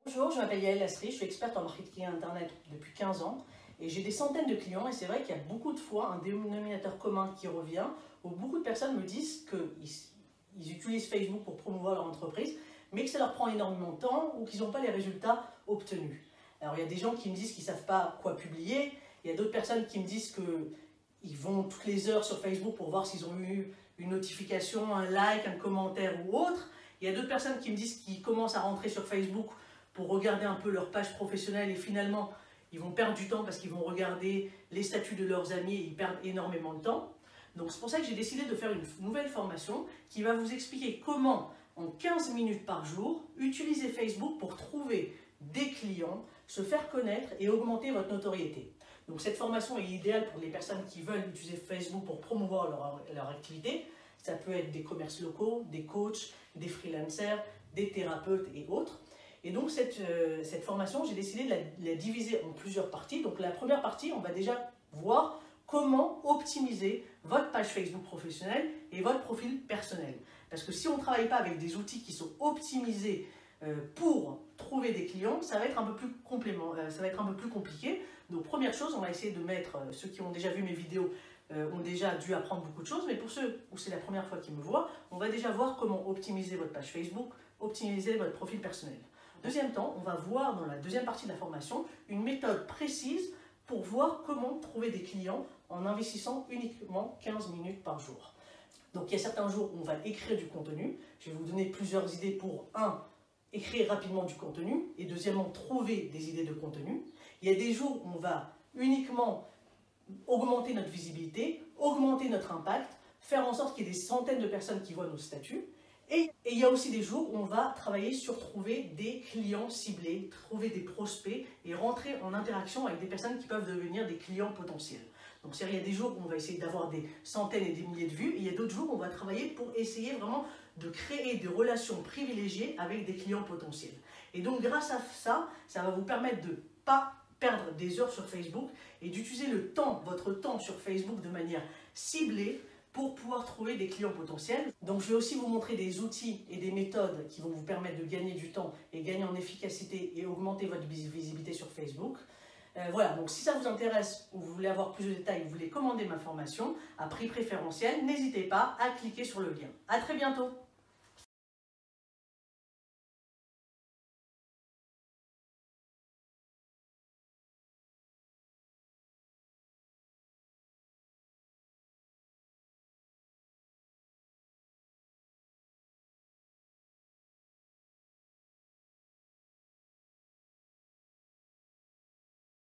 Bonjour, je m'appelle Yael Lastry, je suis experte en marketing internet depuis 15 ans et j'ai des centaines de clients et c'est vrai qu'il y a beaucoup de fois un dénominateur commun qui revient où beaucoup de personnes me disent qu'ils utilisent Facebook pour promouvoir leur entreprise mais que ça leur prend énormément de temps ou qu'ils n'ont pas les résultats obtenus. Alors il y a des gens qui me disent qu'ils ne savent pas quoi publier, il y a d'autres personnes qui me disent qu'ils vont toutes les heures sur Facebook pour voir s'ils ont eu une notification, un like, un commentaire ou autre. Il y a d'autres personnes qui me disent qu'ils commencent à rentrer sur Facebook pour regarder un peu leur page professionnelle et finalement ils vont perdre du temps parce qu'ils vont regarder les statuts de leurs amis et ils perdent énormément de temps. Donc c'est pour ça que j'ai décidé de faire une nouvelle formation qui va vous expliquer comment en 15 minutes par jour utiliser Facebook pour trouver des clients, se faire connaître et augmenter votre notoriété. Donc cette formation est idéale pour les personnes qui veulent utiliser Facebook pour promouvoir leur activité. Ça peut être des commerces locaux, des coachs, des freelancers, des thérapeutes et autres. Et donc cette formation, j'ai décidé de la diviser en plusieurs parties. Donc la première partie, on va déjà voir comment optimiser votre page Facebook professionnelle et votre profil personnel. Parce que si on ne travaille pas avec des outils qui sont optimisés pour trouver des clients, ça va être un peu plus compliqué. Donc première chose, on va essayer de mettre, ceux qui ont déjà vu mes vidéos ont déjà dû apprendre beaucoup de choses, mais pour ceux où c'est la première fois qu'ils me voient, on va déjà voir comment optimiser votre page Facebook, optimiser votre profil personnel. Deuxième temps, on va voir dans la deuxième partie de la formation une méthode précise pour voir comment trouver des clients en investissant uniquement 15 minutes par jour. Donc il y a certains jours où on va écrire du contenu. Je vais vous donner plusieurs idées pour écrire rapidement du contenu et deuxièmement, trouver des idées de contenu. Il y a des jours où on va uniquement augmenter notre visibilité, augmenter notre impact, faire en sorte qu'il y ait des centaines de personnes qui voient nos statuts. Et il y a aussi des jours où on va travailler sur trouver des clients ciblés, trouver des prospects et rentrer en interaction avec des personnes qui peuvent devenir des clients potentiels. Donc il y a des jours où on va essayer d'avoir des centaines et des milliers de vues, et il y a d'autres jours où on va travailler pour essayer vraiment de créer des relations privilégiées avec des clients potentiels. Et donc grâce à ça, ça va vous permettre de ne pas perdre des heures sur Facebook et d'utiliser votre temps sur Facebook de manière ciblée pour pouvoir trouver des clients potentiels. Donc je vais aussi vous montrer des outils et des méthodes qui vont vous permettre de gagner du temps et gagner en efficacité et augmenter votre visibilité sur Facebook. Voilà, donc si ça vous intéresse ou vous voulez avoir plus de détails, vous voulez commander ma formation à prix préférentiel, n'hésitez pas à cliquer sur le lien. À très bientôt.